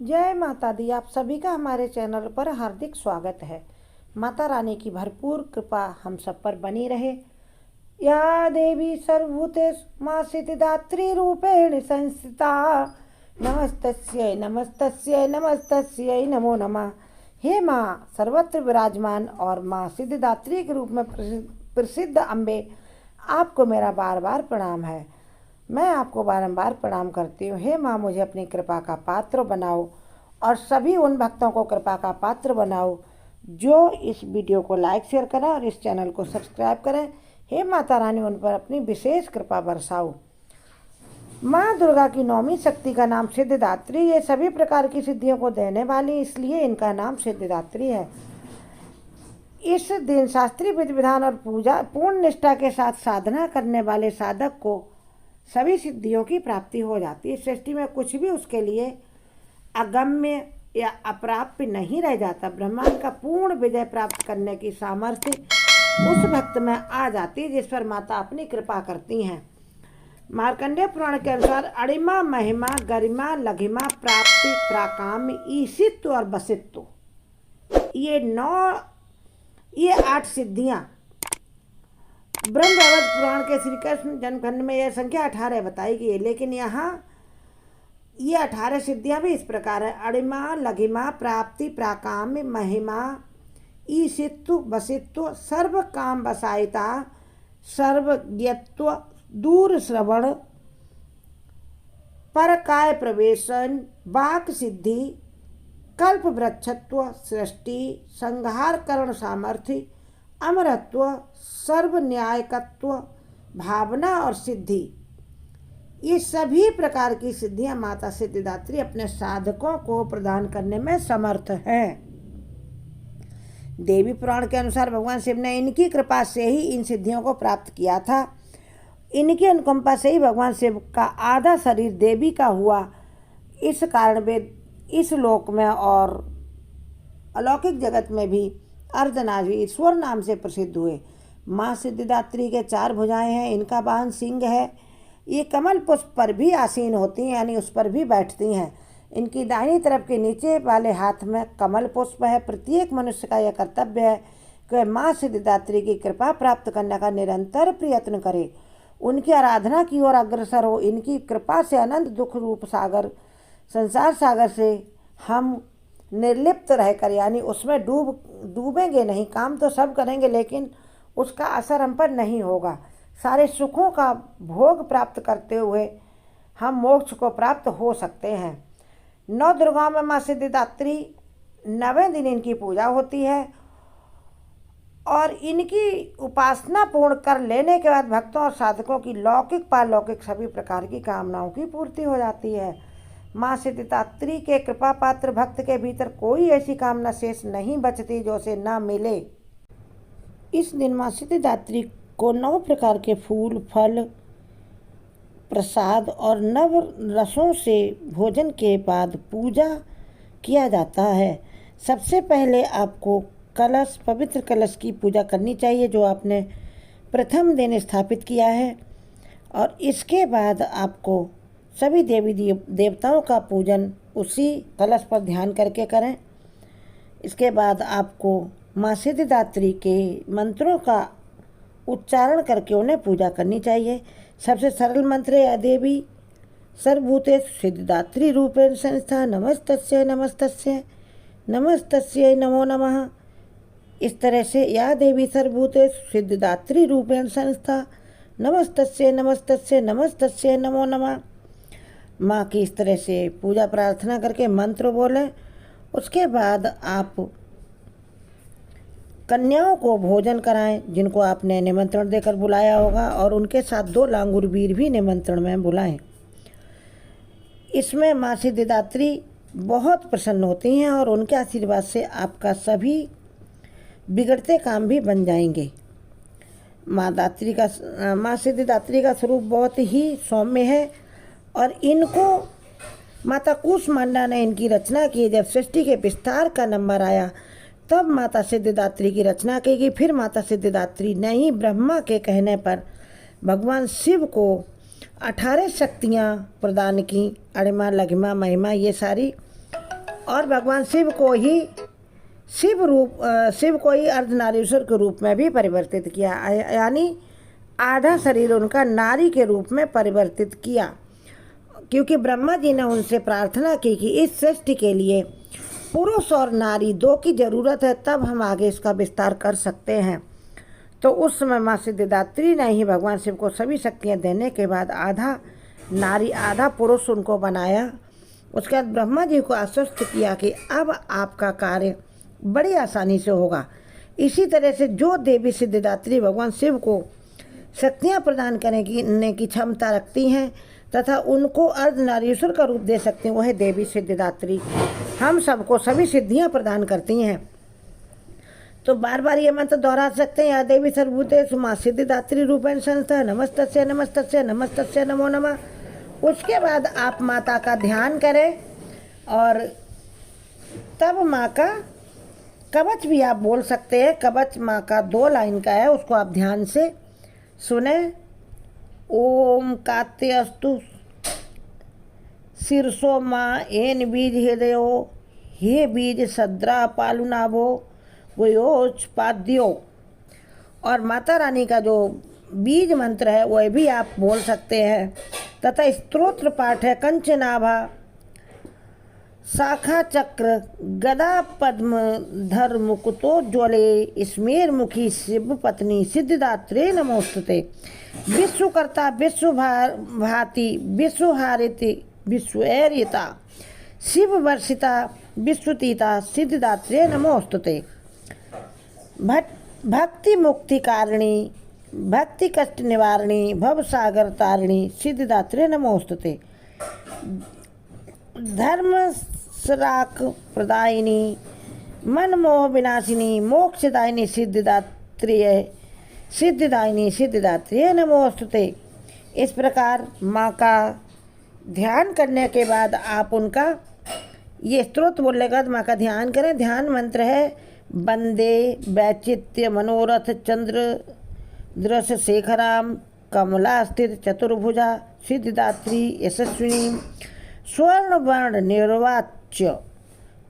जय माता दी। आप सभी का हमारे चैनल पर हार्दिक स्वागत है। माता रानी की भरपूर कृपा हम सब पर बनी रहे। या देवी सर्वभूतेषु मां सिद्धिदात्री रूपेण संस्थिता नमस्तस्यै नमस्तस्यै नमस्तस्यै नमो नमः। हे माँ सर्वत्र विराजमान और माँ सिद्धिदात्री के रूप में प्रसिद्ध अम्बे, आपको मेरा बार बार प्रणाम है। मैं आपको बारंबार प्रणाम करती हूँ। हे माँ मुझे अपनी कृपा का पात्र बनाओ और सभी उन भक्तों को कृपा का पात्र बनाओ जो इस वीडियो को लाइक शेयर करें और इस चैनल को सब्सक्राइब करें। हे माता रानी उन पर अपनी विशेष कृपा बरसाओ। माँ दुर्गा की नौवीं शक्ति का नाम सिद्धिदात्री। ये सभी प्रकार की सिद्धियों को देने वाली, इसलिए इनका नाम सिद्धिदात्री है। इस दिन शास्त्रीय विधि विधान और पूजा पूर्ण निष्ठा के साथ साधना करने वाले साधक को सभी सिद्धियों की प्राप्ति हो जाती है। सृष्टि में कुछ भी उसके लिए अगम्य या अप्राप्य नहीं रह जाता। ब्रह्मांड का पूर्ण विजय प्राप्त करने की सामर्थ्य उस भक्त में आ जाती है जिस पर माता अपनी कृपा करती हैं। मार्कंडेय पुराण के अनुसार अणिमा, महिमा, गरिमा, लघिमा, प्राप्ति, प्राकाम्य, ईशित्व और बसित्व, ये 8 सिद्धियां ब्रह्म वैवर्त पुराण के श्री कृष्ण जन्मखंड में यह संख्या 18 बताई गई है। लेकिन यहाँ ये 18 सिद्धियां भी इस प्रकार है: अणिमा, लघिमा, प्राप्ति, प्राकाम्य, महिमा, ईशित्व, वसित्व, सर्व काम वसायिता, सर्वज्ञत्व, दूर श्रवण, परकाय प्रवेशन, वाक सिद्धि, कल्प वृक्षत्व, सृष्टि, संहार करण सामर्थ्य, अमरत्व, सर्व न्यायकत्व, भावना और सिद्धि। ये सभी प्रकार की सिद्धियां माता सिद्धिदात्री अपने साधकों को प्रदान करने में समर्थ हैं। देवी पुराण के अनुसार भगवान शिव ने इनकी कृपा से ही इन सिद्धियों को प्राप्त किया था। इनकी अनुकंपा से ही भगवान शिव का आधा शरीर देवी का हुआ। इस कारण वे इस लोक में और अलौकिक जगत में भी अर्धनारीश्वर नाम से प्रसिद्ध हुए। माँ सिद्धिदात्री के 4 भुजाएं हैं। इनका वाहन सिंह है। ये कमल पुष्प पर भी आसीन होती हैं, यानी उस पर भी बैठती हैं। इनकी दाहिनी तरफ के नीचे वाले हाथ में कमल पुष्प है। प्रत्येक मनुष्य का यह कर्तव्य है कि वह माँ सिद्धिदात्री की कृपा प्राप्त करने का निरंतर प्रयत्न करे, उनकी आराधना की ओर अग्रसर हो। इनकी कृपा से अनंत दुख रूप सागर, संसार सागर से हम निर्लिप्त रहकर, यानी उसमें डूबेंगे नहीं। काम तो सब करेंगे लेकिन उसका असर हम पर नहीं होगा। सारे सुखों का भोग प्राप्त करते हुए हम मोक्ष को प्राप्त हो सकते हैं। 9 दुर्गाओं में माँ सिद्धिदात्री 9वें दिन इनकी पूजा होती है और इनकी उपासना पूर्ण कर लेने के बाद भक्तों और साधकों की लौकिक पारलौकिक सभी प्रकार की कामनाओं की पूर्ति हो जाती है। माँ सिद्धिदात्री के कृपा पात्र भक्त के भीतर कोई ऐसी कामना शेष नहीं बचती जो उसे न मिले। इस दिन माँ सिद्धिदात्री को 9 प्रकार के फूल, फल, प्रसाद और नव रसों से भोजन के बाद पूजा किया जाता है। सबसे पहले आपको कलश, पवित्र कलश की पूजा करनी चाहिए जो आपने प्रथम दिन स्थापित किया है, और इसके बाद आपको सभी देवी देवताओं का पूजन उसी कलश पर ध्यान करके करें। इसके बाद आपको माँ सिद्धिदात्री के मंत्रों का उच्चारण करके उन्हें पूजा करनी चाहिए। सबसे सरल मंत्र है: देवी सर्वभूतेषु सिद्धिदात्री रूपेण संस्था नमस्तस्यै नमस्तस्यै नमस्तस्यै नमो नमः। इस तरह से या देवी सर्वभूतेषु सिद्धिदात्री रूपेण संस्था नमस्तस्यै नमस्तस्यै नमस्तस्यै नमो नमः। माँ की इस तरह से पूजा प्रार्थना करके मंत्र बोलें। उसके बाद आप कन्याओं को भोजन कराएं जिनको आपने निमंत्रण देकर बुलाया होगा, और उनके साथ 2 लांगुर वीर भी निमंत्रण में बुलाएं। इसमें माँ सिद्धिदात्री बहुत प्रसन्न होती हैं और उनके आशीर्वाद से आपका सभी बिगड़ते काम भी बन जाएंगे। माँ सिद्धिदात्री का स्वरूप बहुत ही सौम्य है और इनको माता कूष्मांडा ने इनकी रचना की। जब सृष्टि के विस्तार का नंबर आया तब माता सिद्धिदात्री की रचना की गई। फिर माता सिद्धिदात्री ने ही ब्रह्मा के कहने पर भगवान शिव को 18 शक्तियाँ प्रदान की। अणिमा, लघिमा, महिमा, ये सारी और भगवान शिव को ही अर्धनारीश्वर के रूप में भी परिवर्तित किया, यानी आधा शरीर उनका नारी के रूप में परिवर्तित किया, क्योंकि ब्रह्मा जी ने उनसे प्रार्थना की कि इस सृष्टि के लिए पुरुष और नारी दो की ज़रूरत है, तब हम आगे इसका विस्तार कर सकते हैं। तो उस समय माँ सिद्धिदात्री ने ही भगवान शिव को सभी शक्तियाँ देने के बाद आधा नारी आधा पुरुष उनको बनाया। उसके बाद ब्रह्मा जी को आश्वस्त किया कि अब आपका कार्य बड़ी आसानी से होगा। इसी तरह से जो देवी सिद्धिदात्री भगवान शिव को शक्तियाँ प्रदान करने की क्षमता रखती हैं तथा उनको अर्धनारीश्वर का रूप दे सकती हैं, वह देवी सिद्धिदात्री हम सबको सभी सिद्धियाँ प्रदान करती हैं। तो बार बार ये मंत्र दोहरा सकते हैं, या देवी सर्वभूतेषु मां सिद्धिदात्री रूपेण संस्था नमस्तस्यै नमस्तस्यै नमस्तस्यै नमो नमः। उसके बाद आप माता का ध्यान करें और तब माँ का कवच भी आप बोल सकते हैं। कवच माँ का 2 लाइन का है, उसको आप ध्यान से सुने। ओम कात्यस्तु शीर्षो माँ एन बीज हृदयो हे बीज सद्रा पालुनाभो वयोच पाद्यो। और माता रानी का जो बीज मंत्र है वह भी आप बोल सकते हैं। तथा स्तोत्र पाठ है कंचनाभा शाखा चक्र गदा पद्म धर मुकुतो ज्वले स्मेर मुखी शिव पत्नी सिद्धिदात्रे नमोस्तुते। विश्वकर्ता विश्व भाति विश्वहारिति विश्वैरिता शिव वर्षिता विश्वतीता सिद्धिदात्रे नमोस्तुते। भक्ति मुक्ति कारिणी भक्ति कष्ट निवारिणी भव सागर तारिणी सिद्धिदात्रे नमोस्तुते। धर्म सराक प्रदायिनी मन मोह विनाशिनी मोक्षदायिनी सिद्धिदात्री नमोस्तुते। इस प्रकार माँ का ध्यान करने के बाद आप उनका ये स्तोत्र बोलने के बाद माँ का ध्यान करें। ध्यान मंत्र है वंदे वैचित्य मनोरथ चंद्र दृश्य शेखराम कमला स्थित चतुर्भुजा सिद्धिदात्री यशस्विनी स्वर्ण वर्ण निर्वाच्य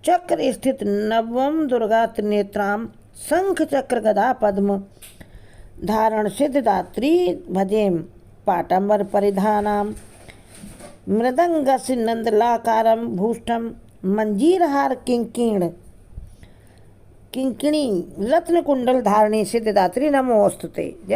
चक्र स्थित नवम दुर्गा त्रिनेत्राम शंख चक्र गदा पद्म धारण सिद्धिदात्री भजेम पाटंबर परिधानाम मृदंगस्य नंदलाकारम भूष्टम मंजीरहार किंकिणी रत्न कुंडल धारणी सिद्धिदात्री नमोस्तुते।